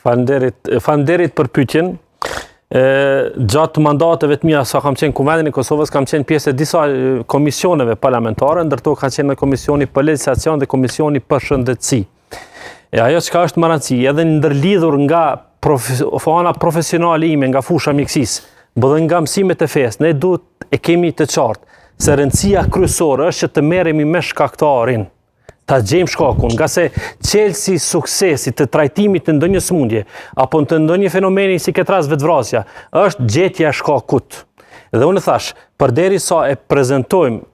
Falënderit për pyetjen. Gjatë mandateve të mia sa kam qenë Kuvendin e Kosovës, kam qenë pjesë e disa komisioneve parlamentare, ndërto ka qenë në Komisioni për Legjislacion dhe Komisioni për Shëndetësi. Ajo çka është më rëndësi, edhe ndërlidhur nga ana profesionale ime, nga fusha mjekësisë, dhe nga mësimet e fesë, ne duhet e kemi të qartë se rëndësia kryesore është që të merremi me shkaktarin, ta gjejmë shkakun, nga se çelësi i suksesit të trajtimit të ndonjë sëmundje apo të ndonjë fenomeni si këtë rast vetvrasja është gjetja e shkakut. Dhe unë thash, përderisa e prezantojmë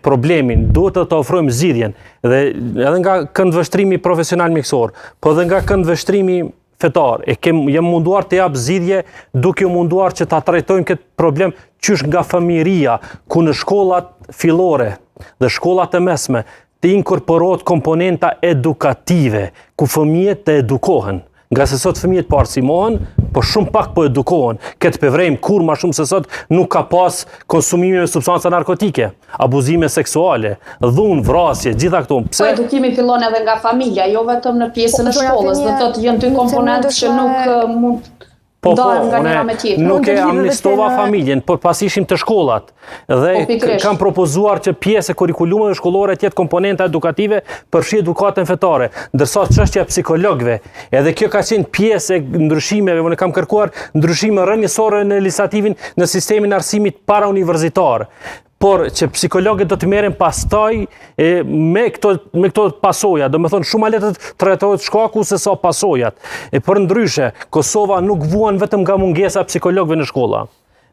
problemin, duhet të ofrojmë zgjidhjen dhe edhe nga këndvështrimi profesional mjekësor, po edhe nga këndvështrimi fetar, jam munduar të jap zgjidhje duke u munduar që ta trajtojmë këtë problem qysh nga fëmijëria, ku në shkollat fillore dhe shkollat e mesme të inkorporohet komponenta edukative, ku fëmijët të edukohen. Nga se sot fëmijët parsimohen, po shumë pak po edukohen. Këtë përvrejmë kur ma shumë se sot nuk ka pas konsumime me substanca narkotike, abuzime seksuale, dhunë, vrasje, gjitha këto. Po edukimi fillon edhe nga familja, jo vetëm në pjesën e shkollës, dhe thotë janë dy komponentë që nuk mund ndohen nga njëra me tjetrën. Nuk e amnistova familjen, por pas ishim të shkollat. Dhe kam propozuar që pjesë e kurikulumeve shkollore të jetë komponenta edukative përfshi edukatën fetare, ndërsa çështja e psikologëve, edhe kjo ka qenë pjesë e ndryshimeve, unë kam kërkuar ndryshime rrënjësore në legislativin në sistemin e arsimit parauniversitar. Por që psikologët do të merren pastaj me këto pasoja, do me thonë shumë ma letë të trajtohet shkaku se sa pasojat. Për ndryshe, Kosova nuk vuan vetëm nga mungesa psikologëve në shkolla.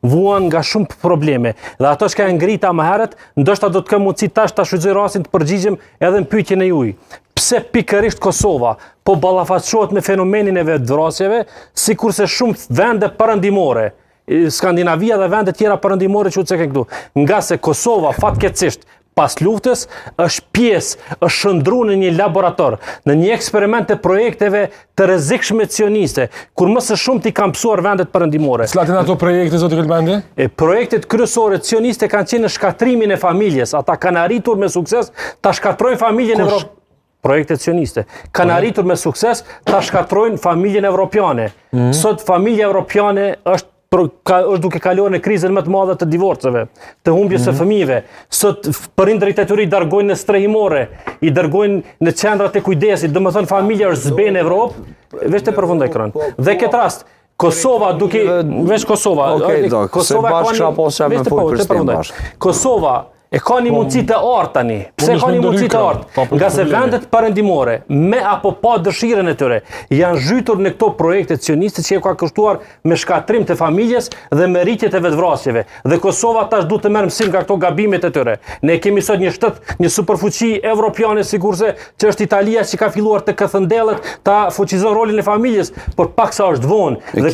Vuan nga shumë probleme. Dhe ato që ka ngrita më herët, ndoshta do të kemë mundësi tash ta shfrytëzoj rastin të përgjigjem edhe në pyetjen e juaj. Pse pikërisht Kosova po ballafaqohet me fenomenin e vetvrasjeve, sikurse shumë vende perëndimore, Skandinavia dhe vende tjera perëndimore që u cekën këtu. Nga se Kosova, fatkeqësisht, pas luftës, është pjesë, është shndruar në një laborator, në një eksperiment të projekteve të rrezikshme sioniste, kur më së shumti kanë mësuar vendet perëndimore. Cilat janë ato projekte, zoti Gëlbendi? Projektet kryesore sioniste kanë qenë në shkatrimin e familjes. Ata kanë arritur me sukses ta shkatrojnë familjen evropiane. Projektet sioniste kanë arritur me sukses ta shkatrojnë familjen evropiane. Sot familja evropiane është duke kaluar në krizën më të madhe të divorceve, të humbjes së fëmijëve. Sot prindërit e tyre i dërgojnë në strehimore, i dërgojnë në qendrat e kujdesit, domethënë familja është zbe në Evropë, veç të përfundoj kran. Dhe këtë rast Kosova duke veç Kosova, Kosova e ka një mundësi të artë tani. Pse ka një mundësi të artë? Nga se vendet perëndimore, me apo pa dëshirën e tyre, janë zhytur në këto projekte sioniste që ka kushtuar me shkatrim të familjes dhe me rritje të vetvrasjeve. Dhe Kosova tash duhet të merr mësim nga këto gabimet e tyre. Ne kemi sot një shtet, një superfuqi evropiane sigurse që është Italia që ka filluar të këthëndellet, ta fuqizon rolin e familjes, por paksa është vonë. Dhe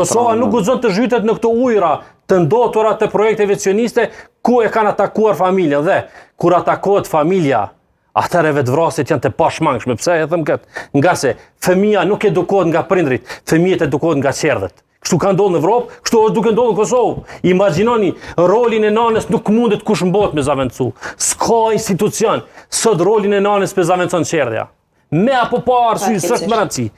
Kosova nuk guxon të zhytet në këto ujëra të ndotura të projekteve sioniste ku e kanë atakuar familjen dhe kur atakohet familja, atëherë vetvrasjet janë të pashmangshme. Pse e them këtë? Nga se fëmia nuk edukohet nga prindrit, fëmijët edukohet nga qerdhet. Kështu ka ndodhur në Evropë, kështu është duke ndodhur në Kosovë. Imagjinoni, rolin e nanës nuk mundet kush mbot me zaventsu. S'ka institucion, sot rolin e nanës me zaventson qerdhja. Me apo pa arsye s'është më rëndësi.